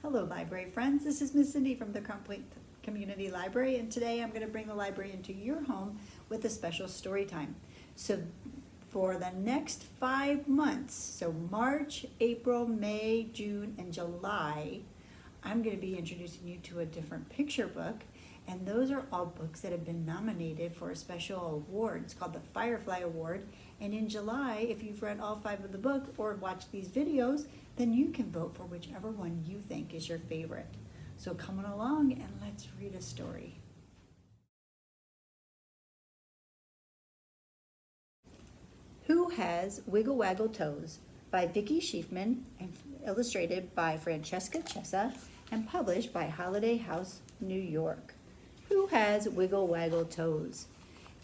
Hello, library friends. This is Miss Cindy from the Crump Community Library, and today I'm going to bring the library into your home with a special story time. So for the next 5 months, so March, April, May, June, and July, I'm going to be introducing you to a different picture book, and those are all books that have been nominated for a special award. It's called the Firefly Award, and in July, if you've read all 5 of the books or watched these videos, then you can vote for whichever one you think is your favorite. So come on along and let's read a story. Who Has Wiggle-Waggle Toes by Vicki Schiefman and illustrated by Francesca Chessa and published by Holiday House, New York. Who Has Wiggle-Waggle Toes?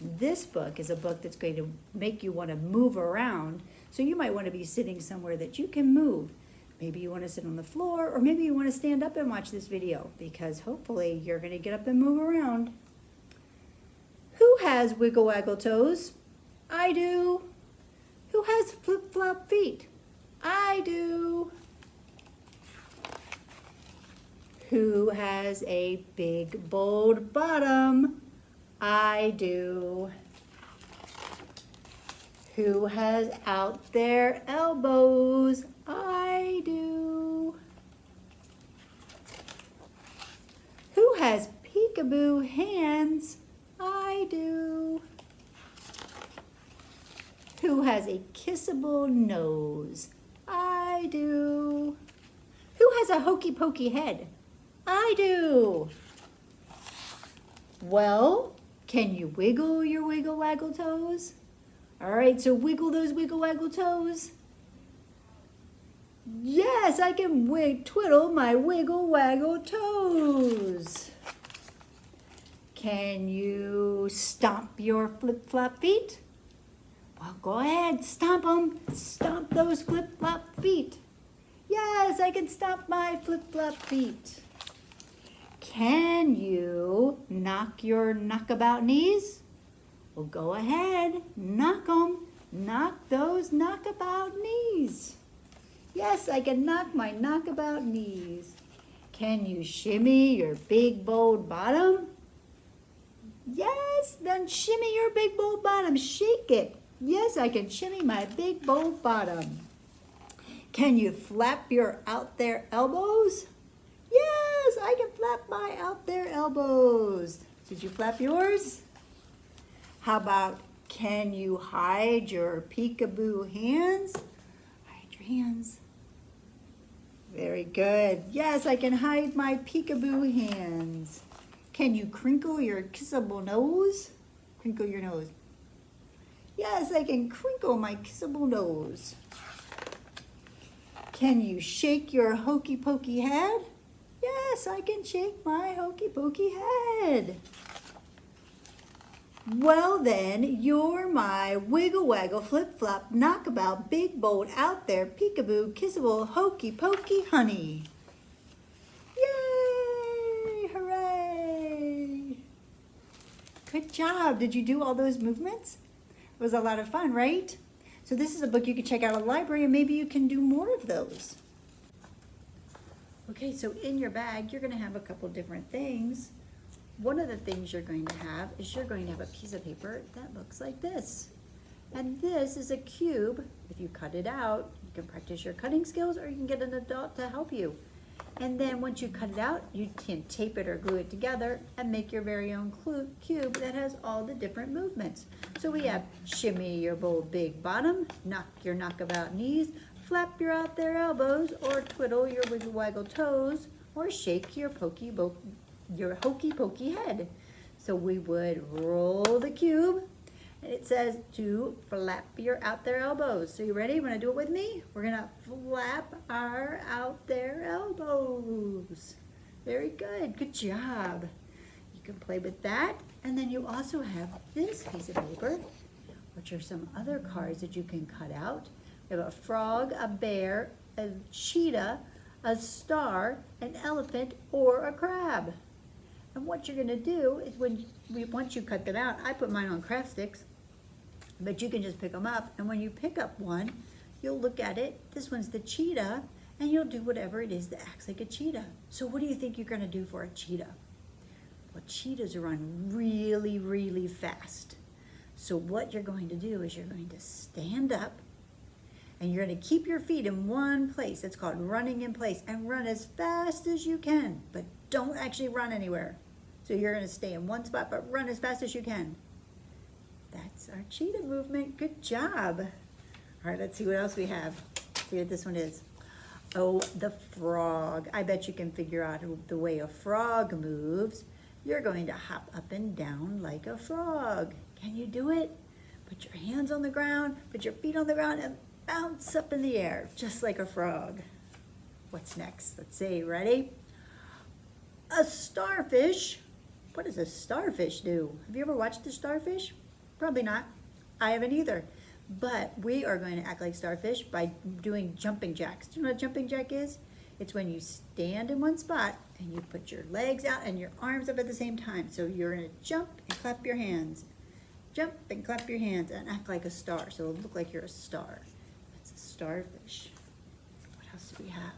This book is a book that's going to make you want to move around, so you might want to be sitting somewhere that you can move. Maybe you want to sit on the floor, or maybe you want to stand up and watch this video, because hopefully you're going to get up and move around. Who has wiggle-waggle toes? I do. Who has flip-flop feet? I do. Who has a big, bold bottom? I do. Who has out their elbows? I do. Who has peekaboo hands? I do. Who has a kissable nose? I do. Who has a hokey pokey head? I do. Well, can you wiggle your wiggle-waggle toes? All right, so wiggle those wiggle-waggle toes. Yes, I can twiddle my wiggle-waggle toes. Can you stomp your flip-flop feet? Well, go ahead, stomp them. Stomp those flip-flop feet. Yes, I can stomp my flip-flop feet. Can you knock your knockabout knees? Well, go ahead, knock them. Knock those knockabout knees. Yes, I can knock my knockabout knees. Can you shimmy your big, bold bottom? Yes, then shimmy your big, bold bottom. Shake it. Yes, I can shimmy my big, bold bottom. Can you flap your out there elbows? Yes, I can flap my out there elbows. Did you flap yours? How about, can you hide your peekaboo hands? Hide your hands. Very good. Yes, I can hide my peekaboo hands. Can you crinkle your kissable nose? Crinkle your nose. Yes, I can crinkle my kissable nose. Can you shake your hokey pokey head? Yes, I can shake my hokey pokey head. Well then, you're my wiggle-waggle, flip-flop, knockabout, big, bold, out there, peekaboo, kissable, hokey pokey honey. Yay! Hooray! Good job. Did you do all those movements? It was a lot of fun, right? So this is a book you can check out at a library, and maybe you can do more of those. Okay, so in your bag, you're going to have a couple different things. One of the things you're going to have is you're going to have a piece of paper that looks like this. And this is a cube. If you cut it out, you can practice your cutting skills, or you can get an adult to help you. And then once you cut it out, you can tape it or glue it together and make your very own cube that has all the different movements. So we have shimmy your bold big bottom, knock your knockabout knees, flap your out there elbows, or twiddle your wiggle-waggle toes, or shake your hokey pokey head. So we would roll the cube, and it says to flap your out there elbows. So you ready? Want to do it with me? We're gonna flap our out there elbows. Very good. Good job. You can play with that. And then you also have this piece of paper, which are some other cards that you can cut out. We have a frog, a bear, a cheetah, a star, an elephant, or a crab. And what you're gonna do is once you cut them out, I put mine on craft sticks, but you can just pick them up. And when you pick up one, you'll look at it. This one's the cheetah, and you'll do whatever it is that acts like a cheetah. So what do you think you're going to do for a cheetah? Well, cheetahs run really, really fast. So what you're going to do is you're going to stand up, and you're going to keep your feet in one place. It's called running in place, and run as fast as you can, but don't actually run anywhere. So you're going to stay in one spot, but run as fast as you can. That's our cheetah movement. Good job. All right, let's see what else we have. See what this one is. Oh, the frog. I bet you can figure out the way a frog moves. You're going to hop up and down like a frog. Can you do it? Put your hands on the ground, put your feet on the ground, and bounce up in the air, just like a frog. What's next? Let's see, ready? A starfish. What does a starfish do? Have you ever watched a starfish? Probably not. I haven't either. But we are going to act like starfish by doing jumping jacks. Do you know what a jumping jack is? It's when you stand in one spot and you put your legs out and your arms up at the same time. So you're going to jump and clap your hands. Jump and clap your hands and act like a star. So it'll look like you're a star. That's a starfish. What else do we have?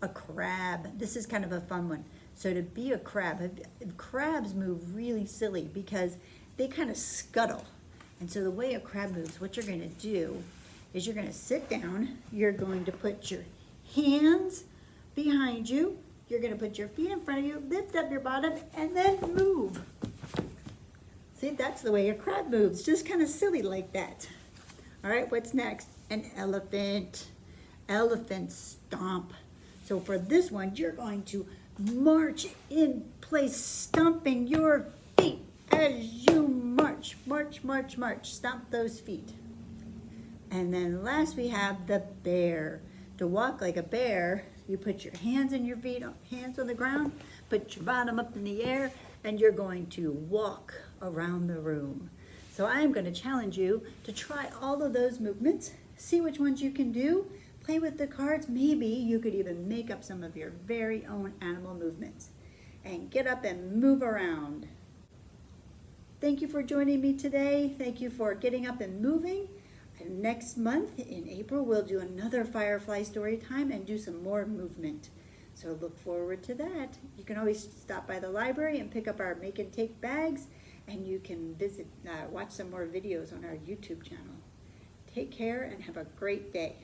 A crab. This is kind of a fun one. So to be a crab, crabs move really silly because they kind of scuttle. And so the way a crab moves, what you're going to do is you're going to sit down. You're going to put your hands behind you. You're going to put your feet in front of you, lift up your bottom, and then move. See, that's the way a crab moves, just kind of silly like that. All right, what's next? An elephant. Elephant stomp. So for this one, you're going to march in place, stomping your feet as you march. March, march, march. Stomp those feet. And then last we have the bear. To walk like a bear, you put your hands and your feet, hands on the ground, put your bottom up in the air, and you're going to walk around the room. So I'm going to challenge you to try all of those movements, see which ones you can do, play with the cards. Maybe you could even make up some of your very own animal movements and get up and move around. Thank you for joining me today. Thank you for getting up and moving. And next month in April, we'll do another Firefly story time and do some more movement. So look forward to that. You can always stop by the library and pick up our make and take bags, and you can watch some more videos on our YouTube channel. Take care and have a great day.